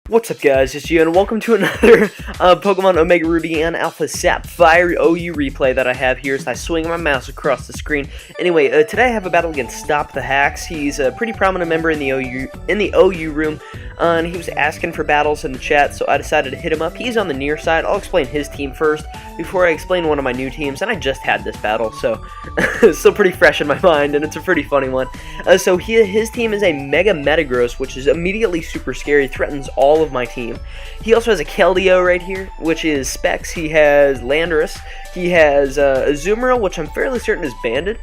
What's up, guys? It's you, and welcome to another Pokemon Omega Ruby and Alpha Sapphire OU replay that I have here as I swing my mouse across the screen. Anyway, today I have a battle against STAHP the HAX. He's a pretty prominent member in the OU room, and he was asking for battles in the chat, so I decided to hit him up. He's on the near side. I'll explain his team first before I explain one of my new teams, and I just had this battle, so it's still pretty fresh in my mind, and it's a pretty funny one. So his team is a Mega Metagross, which is immediately super scary, threatens all of my team. He also has a Keldeo right here, which is Specs. He has Landorus. He has Azumarill, which I'm fairly certain is banded.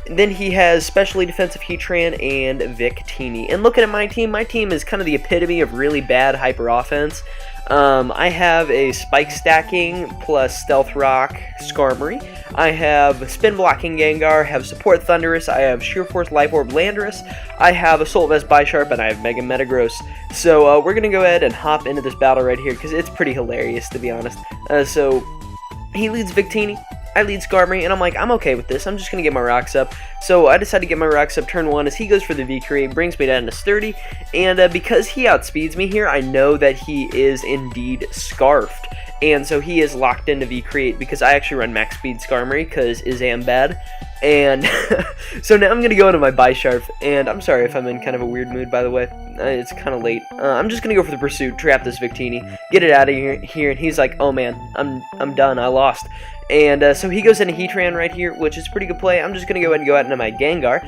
Then he has Specially Defensive Heatran and Victini. And looking at my team is kind of the epitome of really bad hyper offense. I have a Spike Stacking plus Stealth Rock Skarmory. I have Spin Blocking Gengar, I have Support Thundurus, I have Sheer Force Life Orb Landorus, I have Assault Vest Bisharp, and I have Mega Metagross. So we're going to go ahead and hop into this battle right here, because it's pretty hilarious, to be honest. So he leads Victini, I lead Skarmory, and I'm like, I'm okay with this. I'm just going to get my rocks up. So I decided to get my rocks up turn 1 as he goes for the V-Create, brings me down to sturdy, and because he outspeeds me here, I know that he is indeed Scarfed. And so he is locked into V-Create because I actually run max speed Skarmory because Izam bad. And so now I'm going to go into my Bisharp, and I'm sorry if I'm in kind of a weird mood, by the way. It's kind of late. I'm just going to go for the Pursuit, trap this Victini, get it out of here, and he's like, oh man, I'm done, I lost. And so he goes into Heatran right here, which is a pretty good play. I'm just going to go ahead and go out into my Gengar.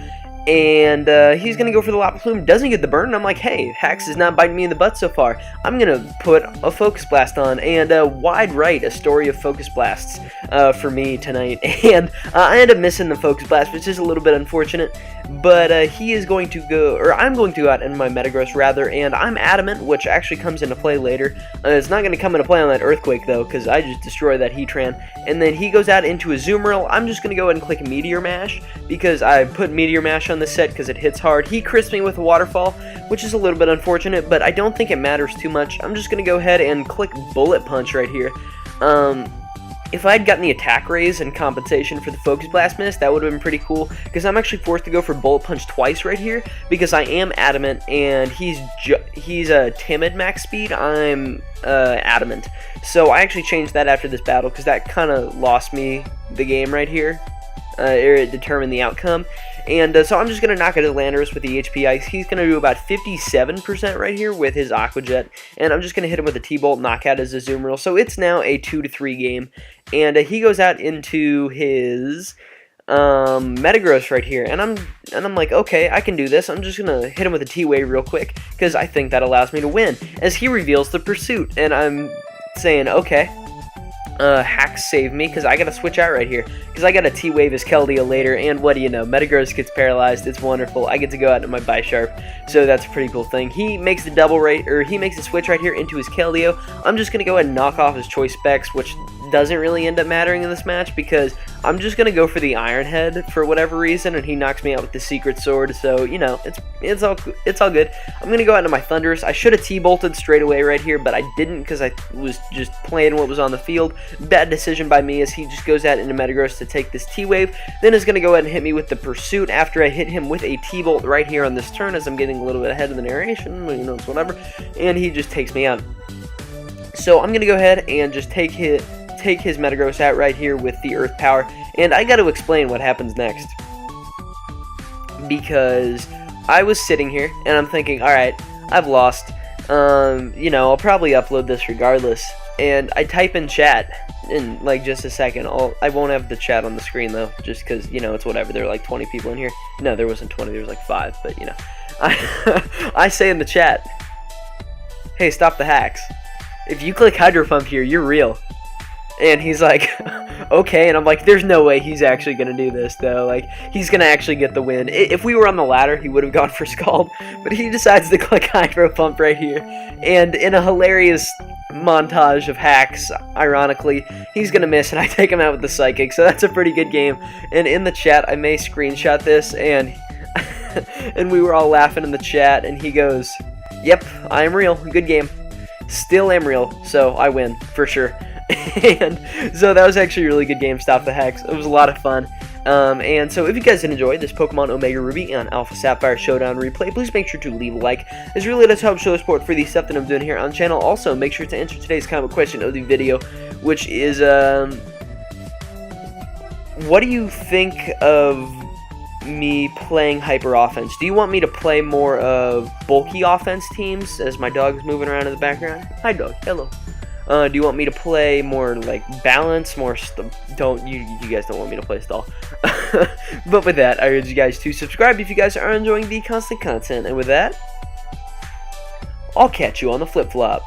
And he's going to go for the Lava Plume, doesn't get the burn, and I'm like, hey, Hax is not biting me in the butt so far. I'm going to put a Focus Blast on, and wide right, a story of Focus Blasts for me tonight. And I end up missing the Focus Blast, which is a little bit unfortunate, but he is going to go, or I'm going to go out in my Metagross rather, and I'm Adamant, which actually comes into play later. It's not going to come into play on that Earthquake, though, because I just destroyed that Heatran. And then he goes out into Azumarill. I'm just going to go ahead and click Meteor Mash, because I put Meteor Mash on the set because it hits hard. He crits me with a Waterfall, which is a little bit unfortunate, but I don't think it matters too much. I'm just going to go ahead and click Bullet Punch right here. If I had gotten the attack raise in compensation for the Focus Blast miss, that would have been pretty cool, because I'm actually forced to go for Bullet Punch twice right here, because I am Adamant, and he's a timid max speed, I'm Adamant. So I actually changed that after this battle, because that kind of lost me the game right here, or it determined the outcome. And so I'm just going to knock out Landorus with the HP Ice. He's going to do about 57% right here with his Aqua Jet. And I'm just going to hit him with a T-Bolt, knock out his Azumarill. So it's now a 2-3 game. And he goes out into his Metagross right here. And I'm like, okay, I can do this. I'm just going to hit him with a T-Wave real quick, because I think that allows me to win. As he reveals the Pursuit. And I'm saying, okay, Hax save me, because I gotta switch out right here, because I got a T-Wave as Keldeo later, and what do you know, Metagross gets paralyzed. It's wonderful. I get to go out into my Bisharp, so that's a pretty cool thing. He makes the he makes the switch right here into his Keldeo. I'm just gonna go ahead and knock off his Choice Specs, which doesn't really end up mattering in this match, because I'm just gonna go for the Iron Head for whatever reason, and he knocks me out with the Secret Sword, so you know, it's all good. I'm gonna go out into my Thundurus. I should have T-bolted straight away right here, but I didn't, because I was just playing what was on the field. Bad decision by me, as he just goes out into Metagross to take this T-Wave, then is going to go ahead and hit me with the Pursuit after I hit him with a T-Bolt right here on this turn, as I'm getting a little bit ahead of the narration, you know, it's whatever, and he just takes me out. So I'm going to go ahead and just take his Metagross out right here with the Earth Power, and I got to explain what happens next, because I was sitting here, and I'm thinking, alright, I've lost, you know, I'll probably upload this regardless. And I type in chat in like just a second. I won't have the chat on the screen though, just because, you know, it's whatever. There are like 20 people in here. No, there wasn't 20, there was like 5, but you know. I say in the chat, hey, stop the hacks. If you click Hydro Pump here, you're real. And he's like, okay, and I'm like, there's no way he's actually going to do this, though. Like, he's going to actually get the win. If we were on the ladder, he would have gone for Scald, but he decides to click Hydro Pump right here. And in a hilarious montage of hacks, ironically, he's going to miss, and I take him out with the Psychic, so that's a pretty good game. And in the chat, I may screenshot this, and and we were all laughing in the chat, and he goes, yep, I am real, good game. Still am real, so I win, for sure. And so that was actually a really good game, Stop the Hex. It was a lot of fun. And so if you guys did enjoy this Pokemon Omega Ruby and Alpha Sapphire Showdown replay, please make sure to leave a like. This really does help show support for the stuff that I'm doing here on the channel. Also, make sure to answer today's comment question of the video, which is, what do you think of me playing hyper offense? Do you want me to play more of bulky offense teams, as my dog is moving around in the background? Hi dog, hello. Do you want me to play more like balance, more don't you guys don't want me to play stall. But with that, I urge you guys to subscribe if you guys are enjoying the constant content, and with that, I'll catch you on the flip-flop.